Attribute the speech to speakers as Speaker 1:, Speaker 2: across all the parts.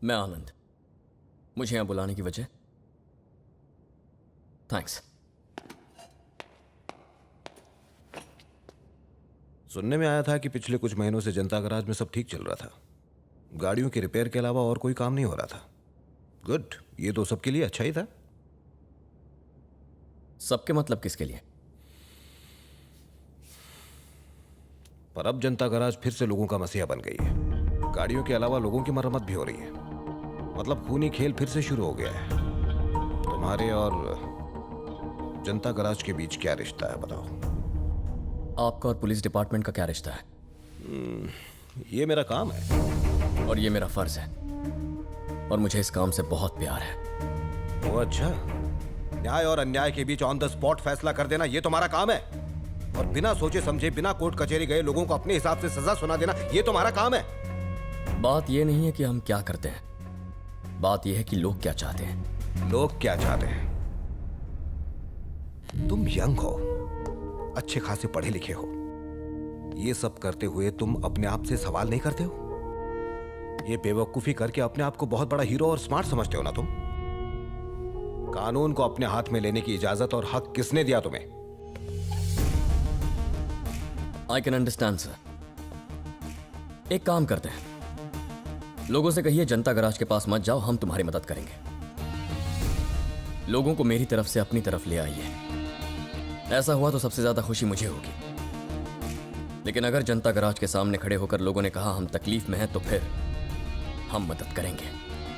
Speaker 1: मैं आनंद। मुझे यहां बुलाने की वजह? थैंक्स।
Speaker 2: सुनने में आया था कि पिछले कुछ महीनों से जनता गराज में सब ठीक चल रहा था। गाड़ियों के रिपेयर के अलावा और कोई काम नहीं हो रहा था। गुड, ये तो सबके लिए अच्छा ही था।
Speaker 1: सबके मतलब किसके लिए?
Speaker 2: पर अब जनता गराज फिर से लोगों का मसीहा बन गई है। गाड़ियों के अलावा लोगों की मरम्मत भी हो रही है। मतलब खूनी खेल फिर से शुरू हो गया है। तुम्हारे और जनता गराज के बीच क्या रिश्ता है बताओ?
Speaker 1: आपका और पुलिस डिपार्टमेंट का क्या रिश्ता है?
Speaker 2: ये मेरा काम है
Speaker 1: और ये मेरा फर्ज है, और मुझे इस काम से बहुत प्यार है।
Speaker 2: वो अच्छा, न्याय और अन्याय के बीच ऑन द स्पॉट फैसला कर देना ये तुम्हारा काम है, और बिना सोचे समझे बिना कोर्ट कचहरी गए लोगों को अपने हिसाब से सजा सुना देना ये तुम्हारा काम है।
Speaker 1: बात यह नहीं है कि हम क्या करते हैं, बात यह है कि लोग क्या चाहते हैं।
Speaker 2: लोग क्या चाहते हैं? तुम यंग हो, अच्छे खासे पढ़े लिखे हो, ये सब करते हुए तुम अपने आप से सवाल नहीं करते हो? ये बेवकूफी करके अपने आप को बहुत बड़ा हीरो और स्मार्ट समझते हो ना तुम? कानून को अपने हाथ में लेने की इजाजत और हक किसने दिया तुम्हें?
Speaker 1: I can understand sir. एक काम करते हैं, लोगों से कहिए जनता गराज के पास मत जाओ, हम तुम्हारी मदद करेंगे। लोगों को मेरी तरफ से अपनी तरफ ले आइए। ऐसा हुआ तो सबसे ज्यादा खुशी मुझे होगी, लेकिन अगर जनता गराज के सामने खड़े होकर लोगों ने कहा हम तकलीफ में हैं तो फिर हम मदद करेंगे।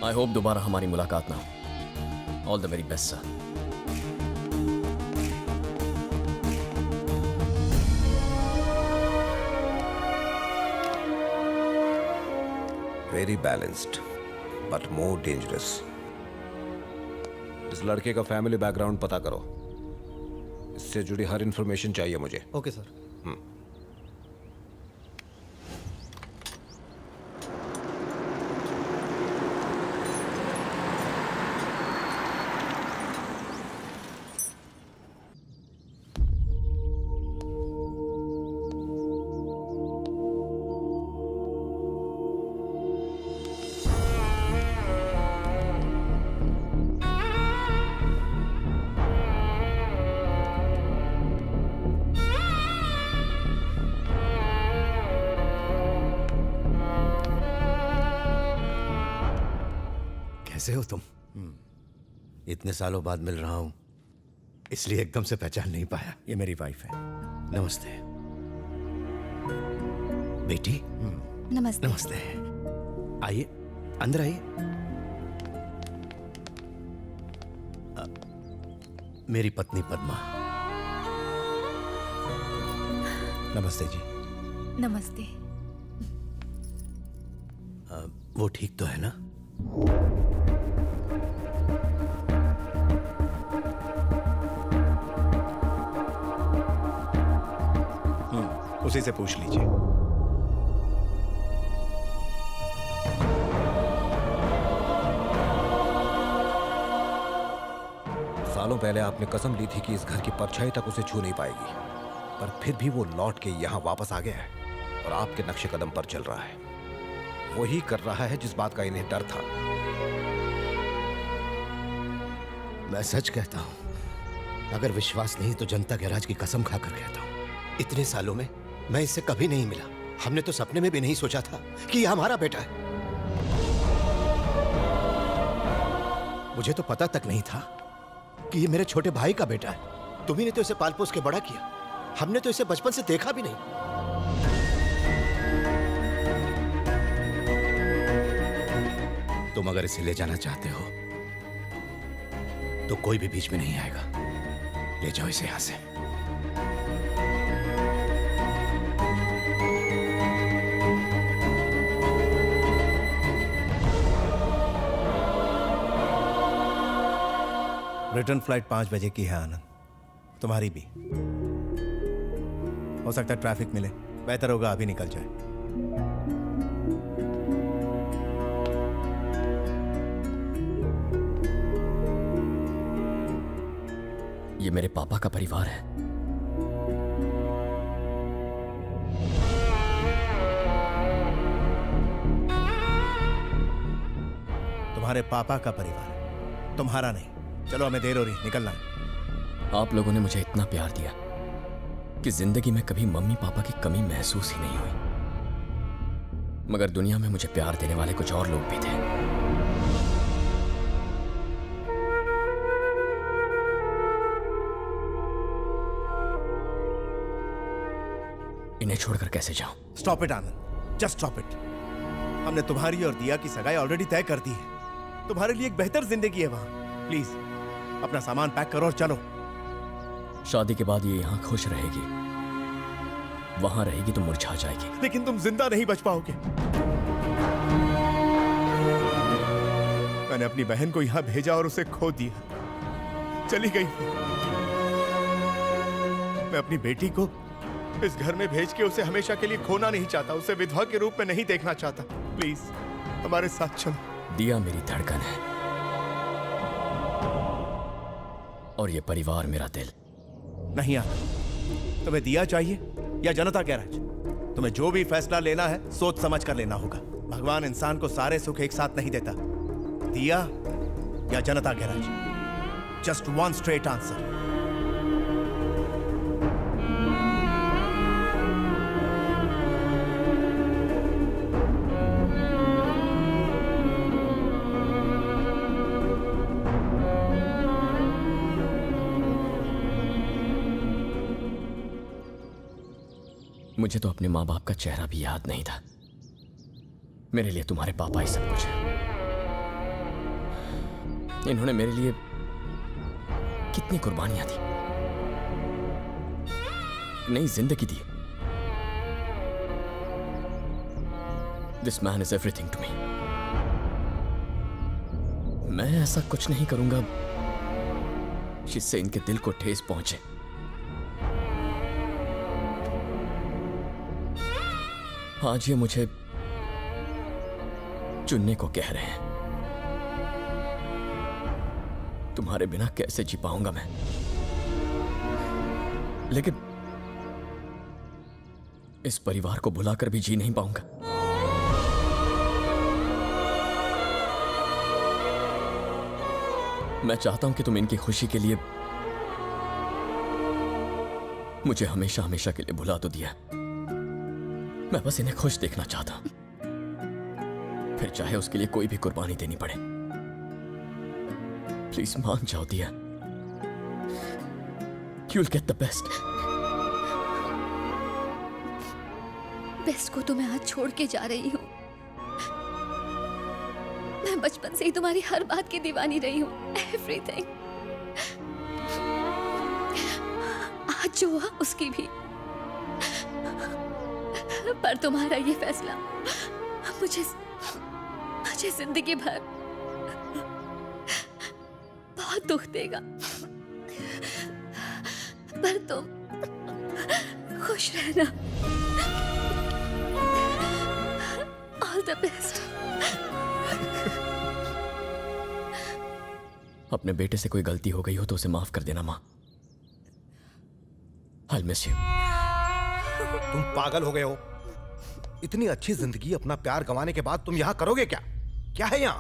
Speaker 1: आई होप दोबारा हमारी मुलाकात ना हो। All the very best sir.
Speaker 2: Very balanced but more dangerous. इस लड़के का फैमिली बैकग्राउंड पता करो, इससे जुड़ी हर इंफॉर्मेशन चाहिए मुझे।
Speaker 3: Okay sir.
Speaker 4: कैसे हो तुम? इतने सालों बाद मिल रहा हूं, इसलिए एकदम से पहचान नहीं पाया।
Speaker 3: ये मेरी वाइफ है।
Speaker 4: नमस्ते बेटी।
Speaker 5: नमस्ते।
Speaker 4: नमस्ते। आइए, अंदर आइए। मेरी पत्नी पद्मा।
Speaker 3: नमस्ते जी।
Speaker 5: नमस्ते।
Speaker 4: वो ठीक तो है ना?
Speaker 3: उसी से पूछ लीजिए।
Speaker 2: सालों पहले आपने कसम ली थी कि इस घर की परछाई तक उसे छू नहीं पाएगी, पर फिर भी वो लौट के यहां वापस आ गया है और आपके नक्शे कदम पर चल रहा है। वही कर रहा है जिस बात का इन्हें डर था।
Speaker 4: मैं सच कहता हूं, अगर विश्वास नहीं तो जनता गैराज की कसम खाकर कहता हूं, इतने सालों में मैं इससे कभी नहीं मिला। हमने तो सपने में भी नहीं सोचा था कि यह हमारा बेटा है। मुझे तो पता तक नहीं था कि ये मेरे छोटे भाई का बेटा है। तुम्ही ने तो इसे पाल पोस के बड़ा किया, हमने तो इसे बचपन से देखा भी नहीं। तुम अगर इसे ले जाना चाहते हो तो कोई भी बीच में नहीं आएगा। ले जाओ इसे यहां से।
Speaker 3: रिटर्न फ्लाइट 5 बजे की है आनंद, तुम्हारी भी। हो सकता है ट्रैफिक मिले, बेहतर होगा अभी निकल जाए।
Speaker 1: ये मेरे पापा का परिवार है।
Speaker 3: तुम्हारे पापा का परिवार है, तुम्हारा नहीं। चलो, हमें देर हो रही, निकलना है।
Speaker 1: आप लोगों ने मुझे इतना प्यार दिया कि जिंदगी में कभी मम्मी पापा की कमी महसूस ही नहीं हुई। मगर दुनिया में मुझे प्यार देने वाले कुछ और लोग भी थे। इन्हें छोड़कर कैसे जाऊं?
Speaker 3: Stop it Anand, just stop it. हमने तुम्हारी और दिया की सगाई ऑलरेडी तय कर दी है। तुम्हारे लिए एक बेहतर जिंदगी है वहां। प्लीज अपना सामान पैक करो और चलो।
Speaker 1: शादी के बाद ये यहां खुश रहेगी, वहां रहेगी तो मुरझा जाएगी।
Speaker 3: लेकिन तुम जिंदा नहीं बच पाओगे। मैंने अपनी बहन को यहां भेजा और उसे खो दिया, चली गई। मैं अपनी बेटी को इस घर में भेज के उसे हमेशा के लिए खोना नहीं चाहता, उसे विधवा के रूप में नहीं देखना चाहता। प्लीज हमारे साथ चलो।
Speaker 1: दिया मेरी धड़कन है और ये परिवार मेरा दिल।
Speaker 3: नहीं आना। तुम्हें दिया चाहिए या जनता गैराज? तुम्हें जो भी फैसला लेना है सोच समझ कर लेना होगा। भगवान इंसान को सारे सुख एक साथ नहीं देता। दिया या जनता garage? Just one straight answer.
Speaker 1: मुझे तो अपने माँ बाप का चेहरा भी याद नहीं था। मेरे लिए तुम्हारे पापा ही सब कुछ है। इन्होंने मेरे लिए कितनी कुर्बानियां दी, नई जिंदगी दी। This man is everything to me. मैं ऐसा कुछ नहीं करूंगा जिससे इनके दिल को ठेस पहुंचे। आज ये मुझे चुनने को कह रहे हैं। तुम्हारे बिना कैसे जी पाऊंगा मैं? लेकिन इस परिवार को भुलाकर भी जी नहीं पाऊंगा। मैं चाहता हूं कि तुम इनकी खुशी के लिए मुझे हमेशा हमेशा के लिए भुला तो दिया। मैं बस इन्हें खुश देखना चाहता हूं, फिर चाहे उसके लिए कोई भी कुर्बानी देनी पड़े। प्लीज मान जाओ दिया। You'll get the best.
Speaker 5: Best को तो मैं आज छोड़ के जा रही हूँ। मैं बचपन से ही तुम्हारी हर बात की दीवानी रही हूँ। एवरीथिंग। आज जो हुआ उसकी भी। पर तुम्हारा ये फैसला मुझे जिंदगी भर बहुत दुख देगा। पर तुम खुश रहना। All the best.
Speaker 1: अपने बेटे से कोई गलती हो गई हो तो उसे माफ कर देना माँ। I'll miss you.
Speaker 2: तुम पागल हो गए हो? इतनी अच्छी जिंदगी अपना प्यार गंवाने के बाद तुम यहां करोगे क्या? क्या है यहां?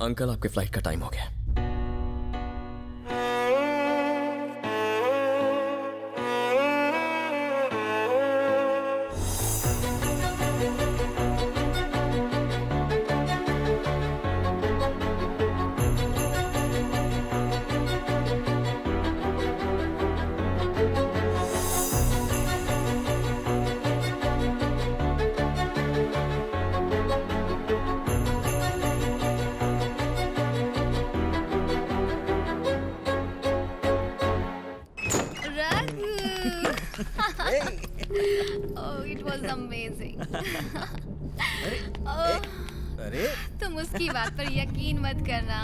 Speaker 1: अंकल, आपके फ्लाइट का टाइम हो गया।
Speaker 5: Oh, it was amazing.
Speaker 6: अरे
Speaker 5: तुम उसकी बात पर यकीन मत करना।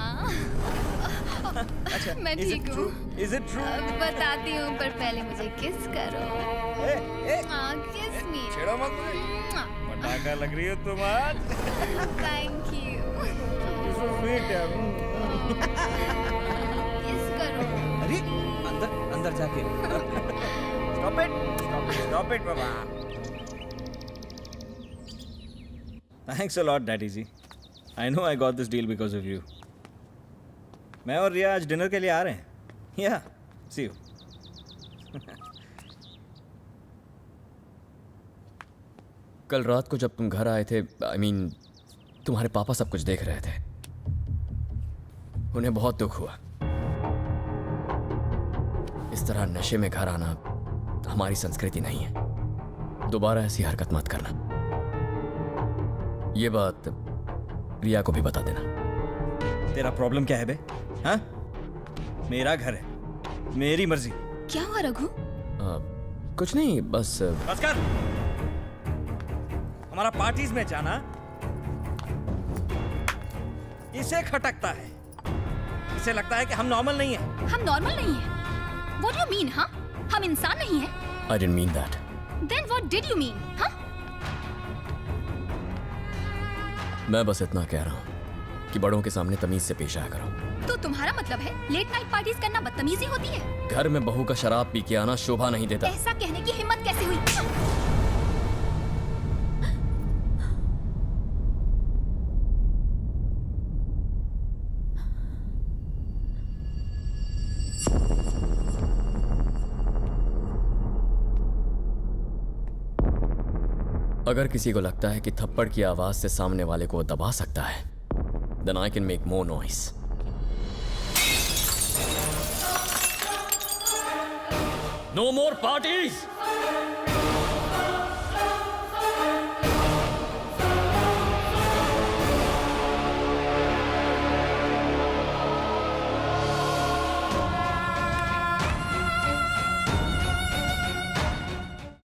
Speaker 5: मैं ठीक हूँ।
Speaker 6: Is it true?
Speaker 5: बताती हूँ, पर पहले मुझे किस करो। किस मी।
Speaker 6: छेड़ो मत मुझे। पटाखा लग रही हो तुम आज।
Speaker 5: Thank you.
Speaker 6: सो स्वीट है।
Speaker 5: किस करो।
Speaker 6: अरे अंदर अंदर जाके। स्टॉप इट बाबा। Thanks a lot daddy ji. I know I got this deal because of you. मैं और रिया आज डिनर के लिए आ रहे हैं. Yeah, see you.
Speaker 1: कल रात को जब तुम घर आए थे, I mean, तुम्हारे पापा सब कुछ देख रहे थे. उन्हें बहुत दुख हुआ. इस तरह नशे में घर आना हमारी संस्कृति नहीं है. दोबारा ऐसी हरकत मत करना. ये बात रिया को भी बता देना.
Speaker 6: तेरा प्रॉब्लम क्या है बे? हाँ? मेरा घर है, मेरी मर्जी.
Speaker 5: क्या हुआ रघु?
Speaker 1: कुछ नहीं, बस
Speaker 6: बस कर. हमारा पार्टीज में जाना इसे खटकता है. इसे लगता है कि हम नॉर्मल नहीं है.
Speaker 5: हम नॉर्मल नहीं है? What do you mean, हाँ? हम इंसान नहीं है?
Speaker 1: I didn't mean that.
Speaker 5: Then what did you mean, हाँ?
Speaker 1: मैं बस इतना कह रहा हूँ कि बड़ों के सामने तमीज से पेश आया करो.
Speaker 5: तो तुम्हारा मतलब है लेट नाइट पार्टीज करना बदतमीजी होती है?
Speaker 1: घर में बहू का शराब पी के आना शोभा नहीं देता.
Speaker 5: ऐसा कहने की हिम्मत कैसे हुई?
Speaker 1: अगर किसी को लगता है कि थप्पड़ की आवाज से सामने वाले को दबा सकता है, then I can make more noise. No more parties!